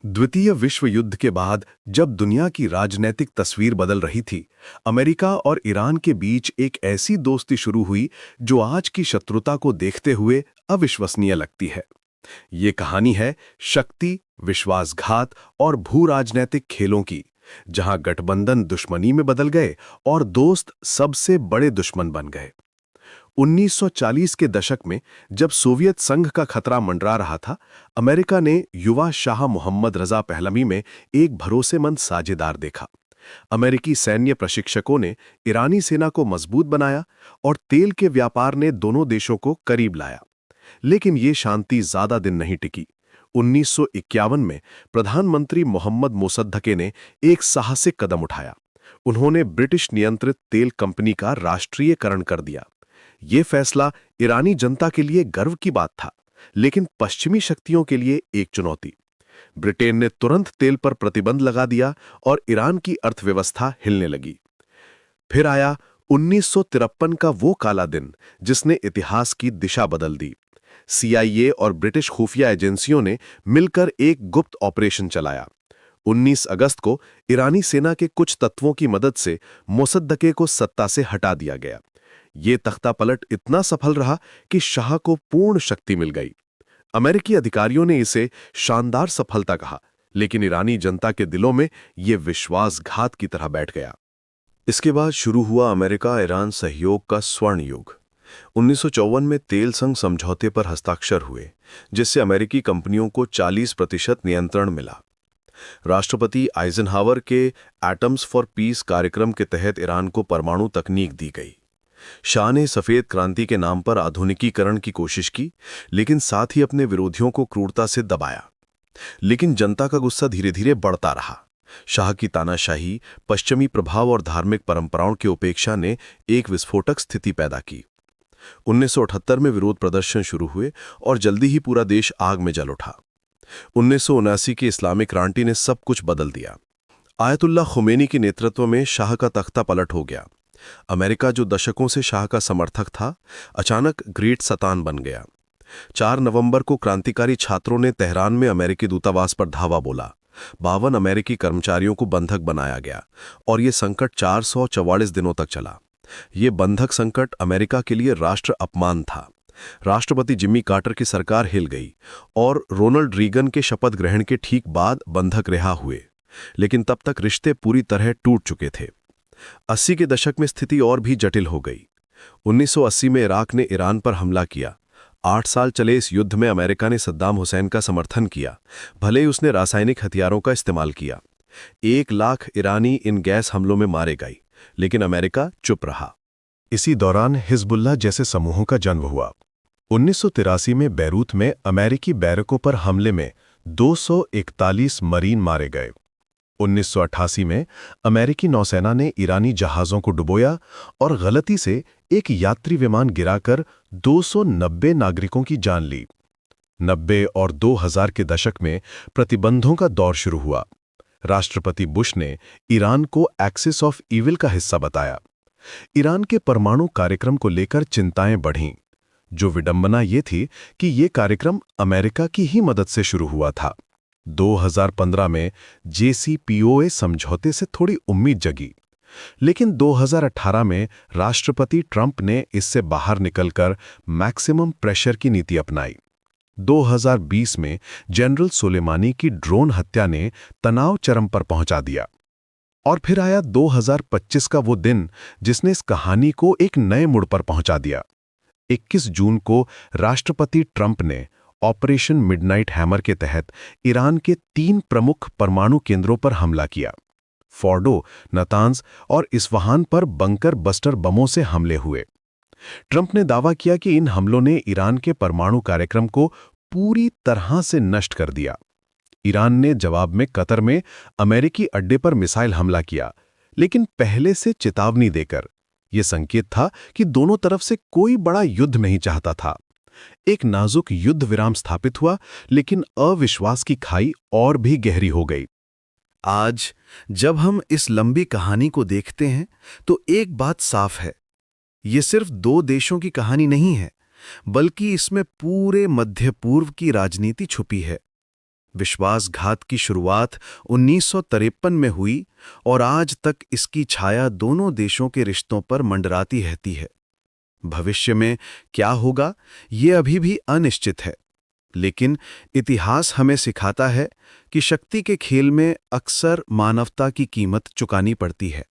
द्वितीय विश्व युद्ध के बाद जब दुनिया की राजनैतिक तस्वीर बदल रही थी, अमेरिका और ईरान के बीच एक ऐसी दोस्ती शुरू हुई जो आज की शत्रुता को देखते हुए अविश्वसनीय लगती है। ये कहानी है शक्ति, विश्वासघात और भू-राजनैतिक खेलों की, जहां गठबंधन दुश्मनी में बदल गए और दोस्त सबसे बड़े दुश्मन बन गए। 1940 के दशक में जब सोवियत संघ का खतरा मंडरा रहा था, अमेरिका ने युवा शाह मोहम्मद रजा पहलवी में एक भरोसेमंद साझेदार देखा। अमेरिकी सैन्य प्रशिक्षकों ने ईरानी सेना को मजबूत बनाया और तेल के व्यापार ने दोनों देशों को करीब लाया। लेकिन ये शांति ज्यादा दिन नहीं टिकी। 1951 में प्रधानमंत्री मोहम्मद मोसद्दके ने एक साहसिक कदम उठाया। उन्होंने ब्रिटिश नियंत्रित तेल कंपनी का राष्ट्रीयकरण कर दिया। ये फैसला ईरानी जनता के लिए गर्व की बात था, लेकिन पश्चिमी शक्तियों के लिए एक चुनौती। ब्रिटेन ने तुरंत तेल पर प्रतिबंध लगा दिया और ईरान की अर्थव्यवस्था हिलने लगी। फिर आया 1953 का वो काला दिन जिसने इतिहास की दिशा बदल दी। CIA और ब्रिटिश खुफिया एजेंसियों ने मिलकर एक गुप्त ऑपरेशन चलाया। 19 अगस्त को ईरानी सेना के कुछ तत्वों की मदद से मोसद्दके को सत्ता से हटा दिया गया। ये तख्तापलट इतना सफल रहा कि शाह को पूर्ण शक्ति मिल गई। अमेरिकी अधिकारियों ने इसे शानदार सफलता कहा, लेकिन ईरानी जनता के दिलों में ये विश्वासघात की तरह बैठ गया। इसके बाद शुरू हुआ अमेरिका ईरान सहयोग का स्वर्ण युग। 1954 में तेल संघ समझौते पर हस्ताक्षर हुए, जिससे अमेरिकी कंपनियों को 40% नियंत्रण मिला। राष्ट्रपति आइजनहावर के एटम्स फॉर पीस कार्यक्रम के तहत ईरान को परमाणु तकनीक दी गई। शाह ने सफेद क्रांति के नाम पर आधुनिकीकरण की कोशिश की, लेकिन साथ ही अपने विरोधियों को क्रूरता से दबाया। लेकिन जनता का गुस्सा धीरे धीरे बढ़ता रहा। शाह की तानाशाही, पश्चिमी प्रभाव और धार्मिक परंपराओं की उपेक्षा ने एक विस्फोटक स्थिति पैदा की। 1978 में विरोध प्रदर्शन शुरू हुए और जल्दी ही पूरा देश आग में जल उठा। 1979 की इस्लामिक क्रांति ने सब कुछ बदल दिया। आयतुल्लाह खुमैनी के नेतृत्व में शाह का तख्ता पलट हो गया। अमेरिका, जो दशकों से शाह का समर्थक था, अचानक ग्रेट सतान बन गया। 4 नवंबर को क्रांतिकारी छात्रों ने तेहरान में अमेरिकी दूतावास पर धावा बोला। 52 अमेरिकी कर्मचारियों को बंधक बनाया गया और यह संकट 444 दिनों तक चला। ये बंधक संकट अमेरिका के लिए राष्ट्र अपमान था। राष्ट्रपति जिम्मी कार्टर की सरकार हिल गई और रोनाल्ड रीगन के शपथ ग्रहण के ठीक बाद बंधक रिहा हुए, लेकिन तब तक रिश्ते पूरी तरह टूट चुके थे। 80 के दशक में स्थिति और भी जटिल हो गई। 1980 में इराक ने ईरान पर हमला किया। 8 साल चले इस युद्ध में अमेरिका ने सद्दाम हुसैन का समर्थन किया, भले ही उसने रासायनिक हथियारों का इस्तेमाल किया। 1 लाख ईरानी इन गैस हमलों में मारे गए, लेकिन अमेरिका चुप रहा। इसी दौरान हिजबुल्लाह जैसे समूहों का जन्म हुआ। 1983 में बैरूत में अमेरिकी बैरकों पर हमले में 241 मरीन मारे गए। 1988 में अमेरिकी नौसेना ने ईरानी जहाज़ों को डुबोया और गलती से एक यात्री विमान गिराकर 290 नागरिकों की जान ली। 90 और 2000 के दशक में प्रतिबंधों का दौर शुरू हुआ। राष्ट्रपति बुश ने ईरान को एक्सिस ऑफ ईविल का हिस्सा बताया। ईरान के परमाणु कार्यक्रम को लेकर चिंताएं बढ़ीं, जो विडंबना ये थी कि ये कार्यक्रम अमेरिका की ही मदद से शुरू हुआ था। 2015 में JCPOA समझौते से थोड़ी उम्मीद जगी, लेकिन 2018 में राष्ट्रपति ट्रंप ने इससे बाहर निकलकर मैक्सिमम प्रेशर की नीति अपनाई। 2020 में जनरल सुलेमानी की ड्रोन हत्या ने तनाव चरम पर पहुंचा दिया। और फिर आया 2025 का वो दिन जिसने इस कहानी को एक नए मोड़ पर पहुंचा दिया। 21 जून को राष्ट्रपति ट्रंप ने ऑपरेशन मिडनाइट हैमर के तहत ईरान के 3 प्रमुख परमाणु केंद्रों पर हमला किया। फोर्डो, नतांज और इस्फहान पर बंकर बस्टर बमों से हमले हुए। ट्रंप ने दावा किया कि इन हमलों ने ईरान के परमाणु कार्यक्रम को पूरी तरह से नष्ट कर दिया। ईरान ने जवाब में कतर में अमेरिकी अड्डे पर मिसाइल हमला किया, लेकिन पहले से चेतावनी देकर। यह संकेत था कि दोनों तरफ से कोई बड़ा युद्ध नहीं चाहता था। एक नाजुक युद्ध विराम स्थापित हुआ, लेकिन अविश्वास की खाई और भी गहरी हो गई। आज जब हम इस लंबी कहानी को देखते हैं तो एक बात साफ है, ये सिर्फ 2 देशों की कहानी नहीं है, बल्कि इसमें पूरे मध्य पूर्व की राजनीति छुपी है। विश्वासघात की शुरुआत 1953 में हुई और आज तक इसकी छाया दोनों देशों के रिश्तों पर मंडराती रहती है। भविष्य में क्या होगा, ये अभी भी अनिश्चित है, लेकिन इतिहास हमें सिखाता है कि शक्ति के खेल में अक्सर मानवता की कीमत चुकानी पड़ती है।